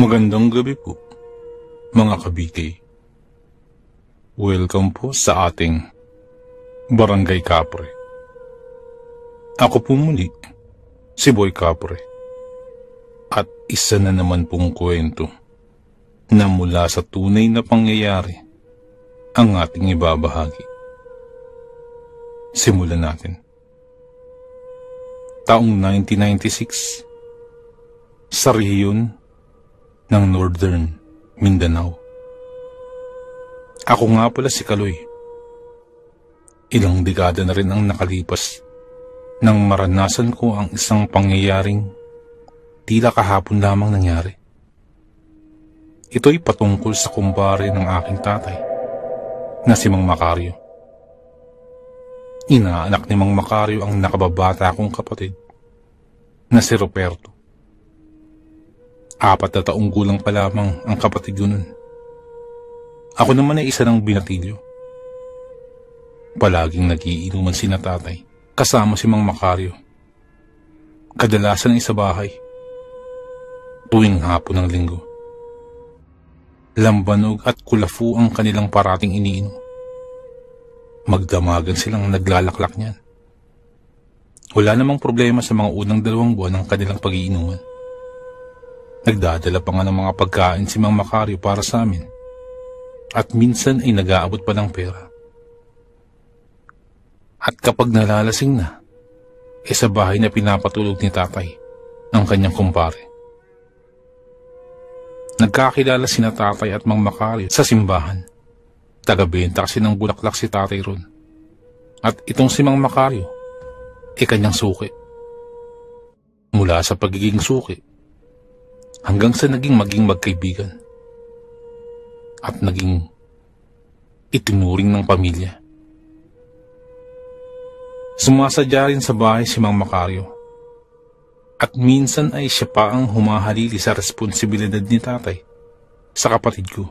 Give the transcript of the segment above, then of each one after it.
Magandang gabi po, mga kabikay. Welcome po sa ating Barangay Kapre. Ako po muli, si Boy Kapre. At isa na naman pong kwento na mula sa tunay na pangyayari ang ating ibabahagi. Simulan natin. Taong 1996, sa rehiyon ng Northern Mindanao. Ako nga pala si Kaloy. Ilang dekada na rin ang nakalipas nang maranasan ko ang isang pangyayaring tila kahapon lamang nangyari. Ito'y patungkol sa kumpare ng aking tatay na si Mang Macario. Inaanak ni Mang Macario ang nakababata kong kapatid na si Roberto. 4 na taong gulang pa lamang ang kapatid ko nun. Ako naman ay isa ng binatilyo. Palaging nagiinuman sina tatay kasama si Mang Macario. Kadalasan ay sa bahay. Tuwing hapon ng linggo. Lambanog at kulafu ang kanilang parating iniinom. Magdamagan silang naglalaklak niyan. Wala namang problema sa mga unang 2 buwan ng kanilang pag-iinuman. Nagdadala pa nga ng mga pagkain si Mang Macario para sa amin. At minsan ay nag-aabot pa ng pera. At kapag nalalasing na, sa bahay na pinapatulog ni tatay ang kanyang kumpare. Nagkakilala sina tatay at Mang Macario sa simbahan. Taga-benta kasi ng bulaklak si tatay ron. At itong si Mang Macario, kanyang suki. Mula sa pagiging suki, hanggang sa maging magkaibigan. At naging itinuring ng pamilya. Sumasadya rin sa bahay si Mang Macario. At minsan ay siya pa ang humahalili sa responsibilidad ni tatay sa kapatid ko.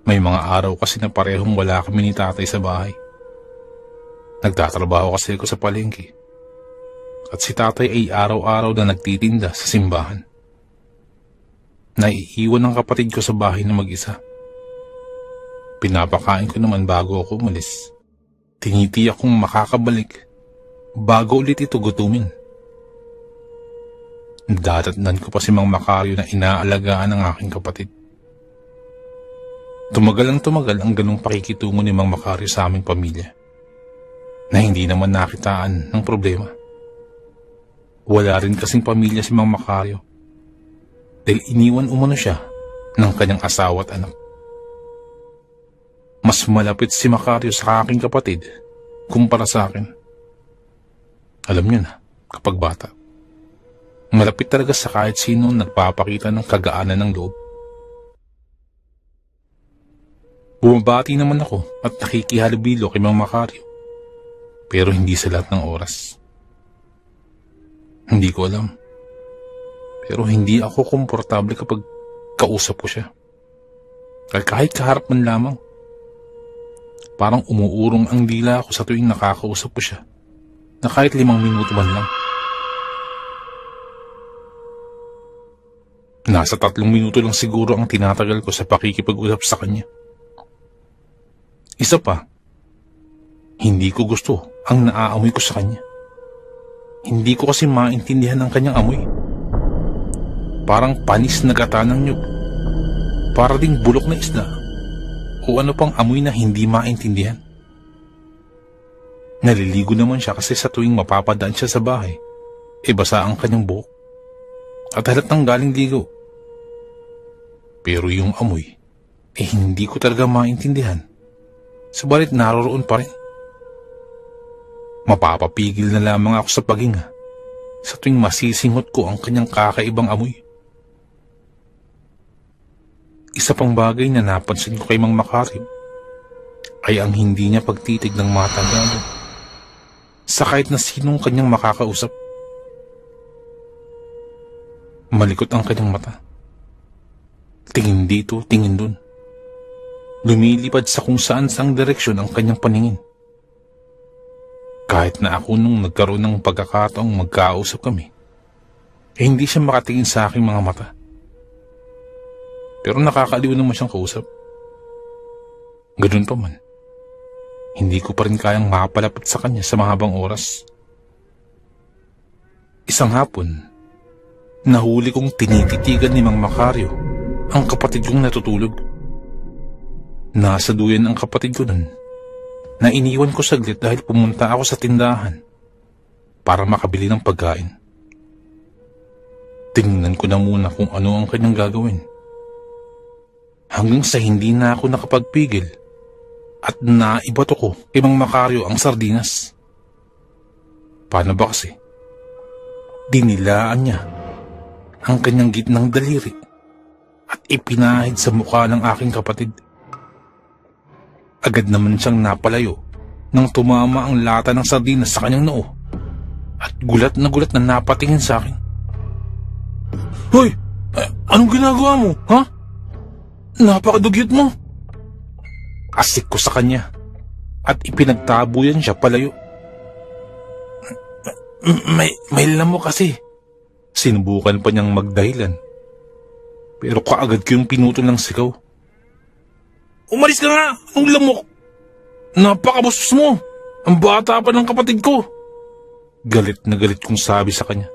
May mga araw kasi na parehong wala kami ni tatay sa bahay. Nagtatrabaho kasi ako sa palengke. At si tatay ay araw-araw na nagtitinda sa simbahan. Naiiwan ang kapatid ko sa bahay na mag-isa. Pinapakain ko naman bago ako umalis. Tinitiyak kong makakabalik bago ulit ito gutumin. Dadatnan ko pa si Mang Macario na inaalagaan ng aking kapatid. Tumagal ang ganong pakikitungo ni Mang Macario sa aming pamilya na hindi naman nakitaan ng problema. Wala rin kasing pamilya si Mang Macario dahil iniwan umano siya ng kanyang asawa at anak. Mas malapit si Macario sa aking kapatid kumpara sa akin. Alam niyo na, kapag bata, malapit talaga sa kahit sino nagpapakita ng kagaanan ng loob. Bumabati naman ako at nakikihalubilo kay Mang Macario, pero hindi sa lahat ng oras. Hindi ko alam. Pero hindi ako komportable kapag kausap ko siya. Kahit kaharap man lamang. Parang umuurong ang dila ako sa tuwing nakakausap ko siya. Na kahit 5 minuto man lang. Nasa 3 minuto lang siguro ang tinatagal ko sa pakikipag-usap sa kanya. Isa pa, hindi ko gusto ang naaamoy ko sa kanya. Hindi ko kasi maintindihan ang kanyang amoy. Parang panis na gata ng nyug. Para ding bulok na isda. O ano pang amoy na hindi maintindihan. Naliligo naman siya kasi sa tuwing mapapadaan siya sa bahay, basa ang kanyang buhok. At halatang galing ligo. Pero yung amoy, hindi ko talaga maintindihan. Subalit naroroon pa rin. Mapapapigil na lamang ako sa paghinga sa tuwing masisingot ko ang kanyang kakaibang amoy. Isa pang bagay na napansin ko kay Mang Macario ay ang hindi niya pagtitig ng mata gago sa kahit na sinong kanyang makakausap. Malikot ang kanyang mata. Tingin dito, tingin dun. Lumilipad sa kung saan saang direksyon ang kanyang paningin. Kahit na ako nung nagkaroon ng pagkakataong magkausap kami, hindi siya makatingin sa aking mga mata. pero nakakaaliw naman siyang kausap. Ganun pa man, hindi ko pa rin kayang makapalapit sa kanya sa mahabang oras. Isang hapon, nahuli kong tinititigan ni Mang Macario ang kapatid kong natutulog. Nasa duyan ang kapatid ko nun na iniwan ko saglit dahil pumunta ako sa tindahan para makabili ng pagkain. Tingnan ko na muna kung ano ang kanyang gagawin. Hanggang sa hindi na ako nakapagpigil at naibato ko kay Mang Macario ang sardinas. Paano ba kasi? Dinilaan niya ang kanyang gitnang daliri at ipinahid sa mukha ng aking kapatid. Agad naman siyang napalayo nang tumama ang lata ng sardinas sa kanyang noo at gulat na napatingin sa akin. "Hoy! Anong ginagawa mo, ha? Napakadugyot mo!" Asik ko sa kanya at ipinagtabuyan siya palayo. May lamok kasi." Sinubukan pa niyang magdahilan. Pero kaagad ko yung pinutol ng sigaw. "Umalis ka nga! Anong lamok? Napakabusos mo! Ang bata pa ng kapatid ko!" Galit na galit kong sabi sa kanya.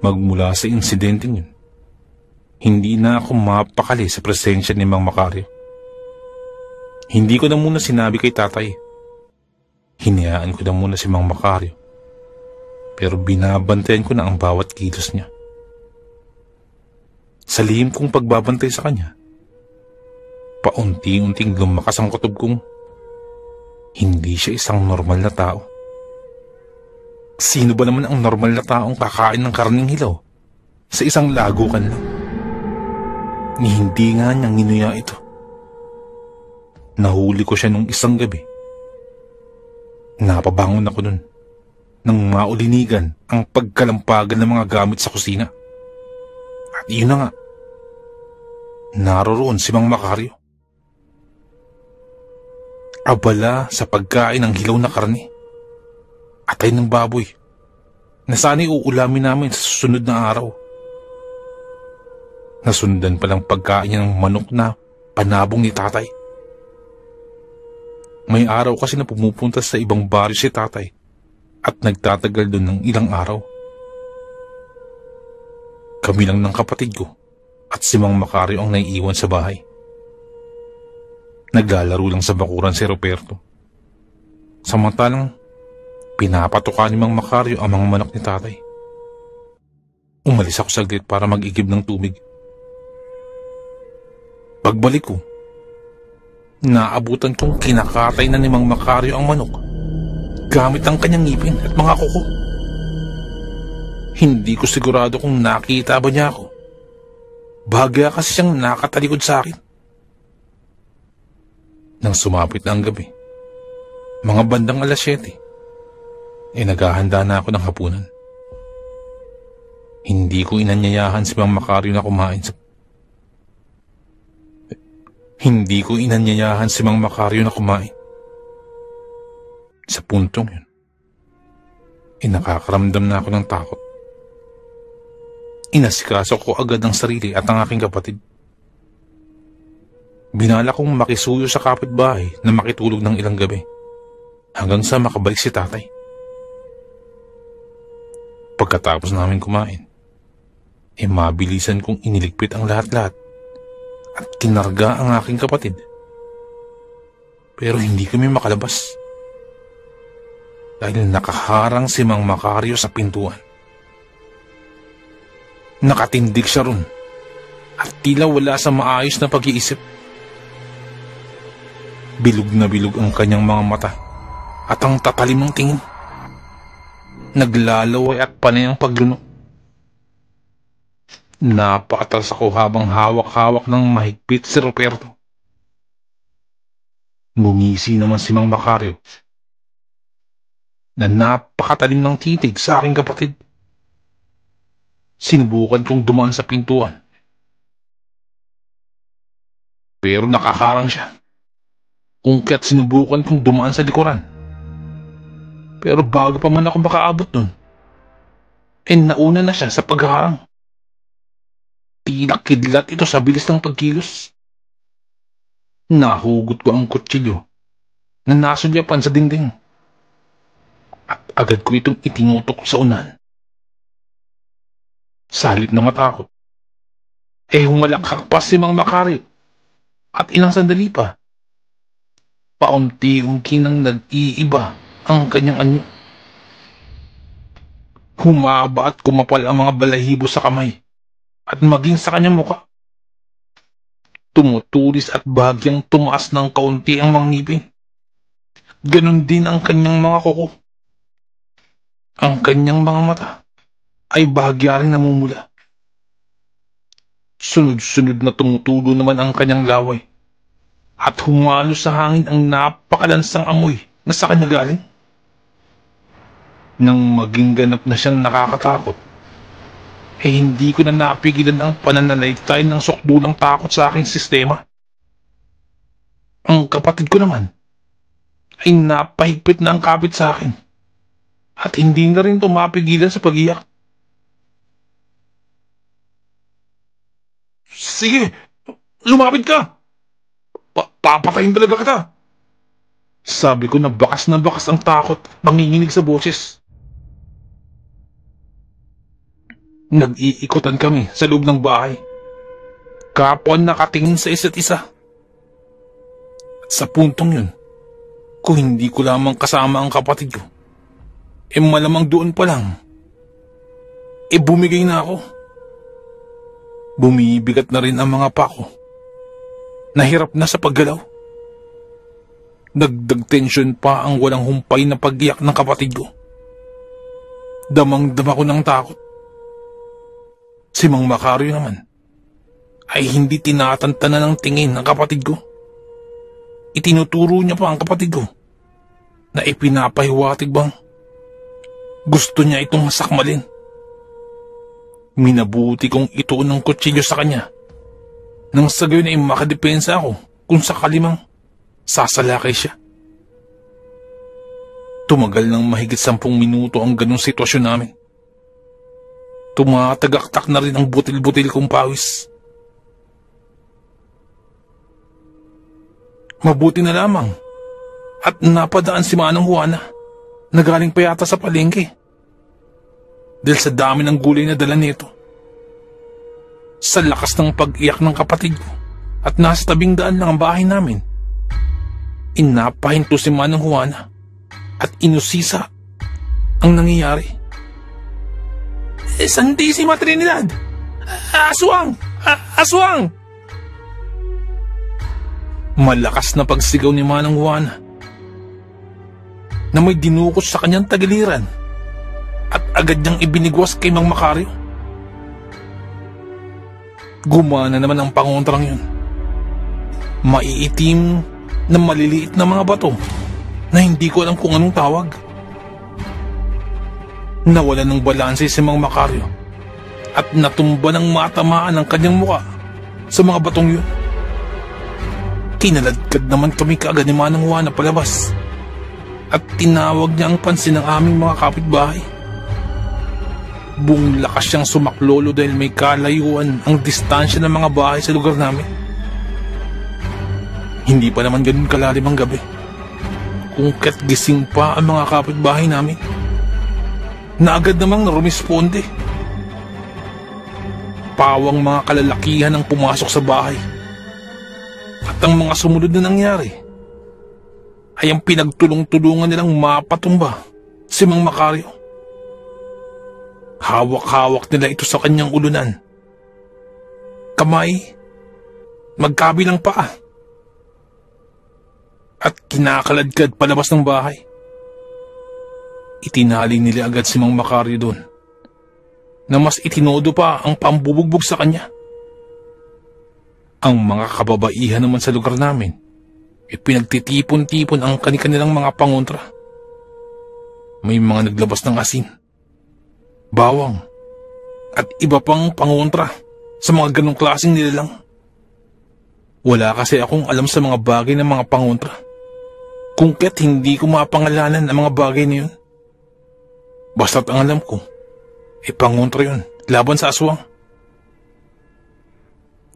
Magmula sa insidenteng yun, hindi na ako mapakali sa presensya ni Mang Macario. Hindi ko na muna sinabi kay tatay. Hinayaan ko na muna si Mang Macario. Pero binabantayan ko na ang bawat kilos niya. Sa lihim kong pagbabantay sa kanya, paunti-unting lumakas ang kutob kong hindi siya isang normal na tao. Sino ba naman ang normal na taong kakain ng karning hilaw sa isang lagukan lang? Ni hindi nga niyang nginuya ito. Nahuli ko siya nung isang gabi. Napabangon ako nun nang maulinigan ang pagkalampagan ng mga gamit sa kusina. At yun na nga, naroroon si Mang Macario. Abala sa pagkain ng hilaw na karne, atay ng baboy, na sana'y uulamin namin sa susunod na araw. Nasundan palang pagkain niya ng manok na panabong ni tatay. May araw kasi na pumupunta sa ibang baryo si tatay at nagtatagal doon ng ilang araw. Kami lang ng kapatid ko at si Mang Macario ang naiiwan sa bahay. Naglalaro lang sa bakuran si Roberto. Samantalang pinapatuka ni Mang Macario ang mga manok ni tatay. Umalis ako saglit para mag-igib ng tubig. Pagbalik ko, naabutan kong kinakatay na ni Mang Macario ang manok gamit ang kanyang ngipin at mga kuko. Hindi ko sigurado kung nakita ba niya ako. Bahagya kasi siyang nakatalikod sa akin. Nang sumapit na ang gabi, mga bandang 7:00, naghahanda na ako ng hapunan. Hindi ko inanyayahan si Mang Macario na kumain Sa puntong yun, nakakaramdam na ako ng takot. Inasikaso ko agad ang sarili at ang aking kapatid. Binala kong makisuyo sa kapitbahay na makitulog ng ilang gabi hanggang sa makabalik si tatay. Pagkatapos namin kumain, mabilisan kong iniligpit ang lahat-lahat at kinarga ang aking kapatid. Pero hindi kami makalabas dahil nakaharang si Mang Macario sa pintuan. Nakatindig siya ron at tila wala sa maayos na pag-iisip. Bilog na bilog ang kanyang mga mata at ang tatalim ng tingin. Naglalaway at panay ang paglunok. Napakatras ako habang hawak-hawak ng mahigpit si Roberto. Ngumisi naman si Mang Macario na napakatalim ng titig sa aking kapatid. Sinubukan kong dumaan sa pintuan, pero nakaharang siya. Kung kaya't sinubukan kong dumaan sa likuran, pero bago pa man ako makaabot nun, nauna na siya sa pagharang. Tila kidlat ito sa bilis ng pagkilos. Nahugot ko ang kutsilyo na nasulyapan sa dingding. At agad ko itong itinutok sa unan. Sa halip na matakot, humalakak pa si Mang Macario. At ilang sandali pa, paunti-unti nang nag-iiba ang kanyang anyo. Humaba at kumapal ang mga balahibo sa kamay at maging sa kanyang muka. Tumutulis at bahagyang tumaas ng kaunti ang mga ngipin. Ganon din ang kanyang mga kuko. Ang kanyang mga mata ay bahagya rin namumula. Sunod-sunod na tumutulo naman ang kanyang laway at humalo sa hangin ang napakalansang amoy na sa kanya galing. Nang maging ganap na siyang nakakatakot, hindi ko na napigilan ang pananalaystay ng sukdulang takot sa aking sistema. Ang kapatid ko naman ay napahigpit na ang kapit sa akin at hindi na rin tumapigilan sa pag-iyak. Sige, lumapit ka! Papatayin talaga kita! Sabi ko na bakas ang takot at nanginginig sa boses. Nag-iikutan kami sa loob ng bahay. Kapwa nakatingin sa isa't isa. At sa puntong yun, kung hindi ko lamang kasama ang kapatid ko, malamang doon pa lang, bumigay na ako. Bumibigat na rin ang mga pako. Nahirap na sa paggalaw. Dagdag tensyon pa ang walang humpay na pag-iyak ng kapatid ko. Damang-dama ko ng takot. Si Mang Macario naman ay hindi tinatantanan ng tingin ng kapatid ko. Itinuturo niya pa ang kapatid ko na ipinapahiwatig bang gusto niya itong sakmalin. Minabuti kong ituon ng kutsilyo sa kanya nang sa gayon ay makadepensa ako kung sakali mang sasalakay siya. Tumagal ng mahigit 10 minuto ang ganong sitwasyon namin. Tumatagaktak na rin ang butil-butil kong pawis. Mabuti na lamang at napadaan si Manang Juana na galing pa yata sa palengke dahil sa dami ng gulay na dala nito. Sa lakas ng pag-iyak ng kapatid ko at nasa tabing daan lang ang bahay namin, inapahinto si Manang Juana at inusisa ang nangyayari. Santísima Trinidad! Aswang! Aswang! Malakas na pagsigaw ni Manang Juana na may dinukot sa kanyang tagiliran at agad niyang ibinigwas kay Mang Macario. Gumana naman ang pangontrang yun. Maiitim na maliliit na mga bato na hindi ko alam kung anong tawag. Nawalan ng balanse si Mang Macario at natumba ng matamaan ang kanyang muka sa mga batong yun. Kinaladkad naman kami kaagad ni Manang Juana palabas at tinawag niya ang pansin ng aming mga kapitbahay. Buong lakas siyang sumaklolo dahil may kalayuan ang distansya ng mga bahay sa lugar namin. Hindi pa naman ganun kalalim ang gabi kung ka't gising pa ang mga kapitbahay namin na agad namang rumisponde. Pawang mga kalalakihan ang pumasok sa bahay at ang mga sumunod na nangyari ay ang pinagtulong-tulungan nilang mapatumba si Mang Macario. Hawak-hawak nila ito sa kanyang ulunan. Kamay, magkabilang paa, at kinakaladkad palabas ng bahay. Itinali nila agad si Mang Macario doon na mas itinodo pa ang pambubugbog sa kanya. Ang mga kababaihan naman sa lugar namin pinagtitipon-tipon ang kanilang mga pangontra. May mga naglabas ng asin, bawang at iba pang pangontra sa mga ganong klaseng nilalang. Wala kasi akong alam sa mga bagay ng mga pangontra kung kaya't hindi ko mapangalanan ang mga bagay na yun. Basta't ang alam ko, pangontra yun laban sa aswang.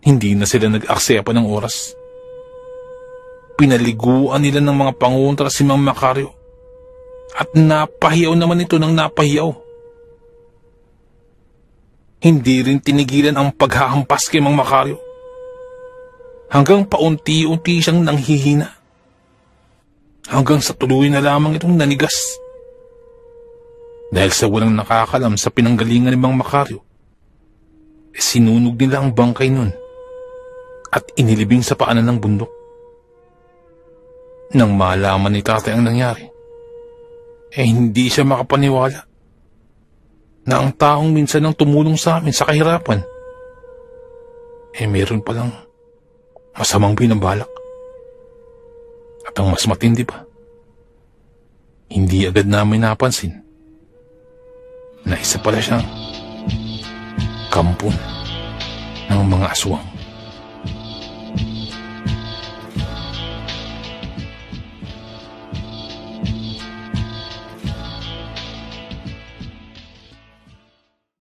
Hindi na sila nag-aksaya pa ng oras. Pinaliguan nila ng mga pangontra si Mang Macario at napahiyaw naman ito ng napahiyaw. Hindi rin tinigilan ang paghahampas kay Mang Macario hanggang paunti-unti siyang nanghihina hanggang sa tuloy na lamang itong nanigas. Dahil sa walang nakakalam sa pinanggalingan ni Mang Macario, sinunog nila ang bangkay nun at inilibing sa paanan ng bundok. Nang malaman ni tatay ang nangyari, hindi siya makapaniwala na ang taong minsan nang tumulong sa amin sa kahirapan, meron palang masamang binabalak. At ang mas matindi pa, hindi agad namin napansin na isa pala siyang kampon ng mga aswang.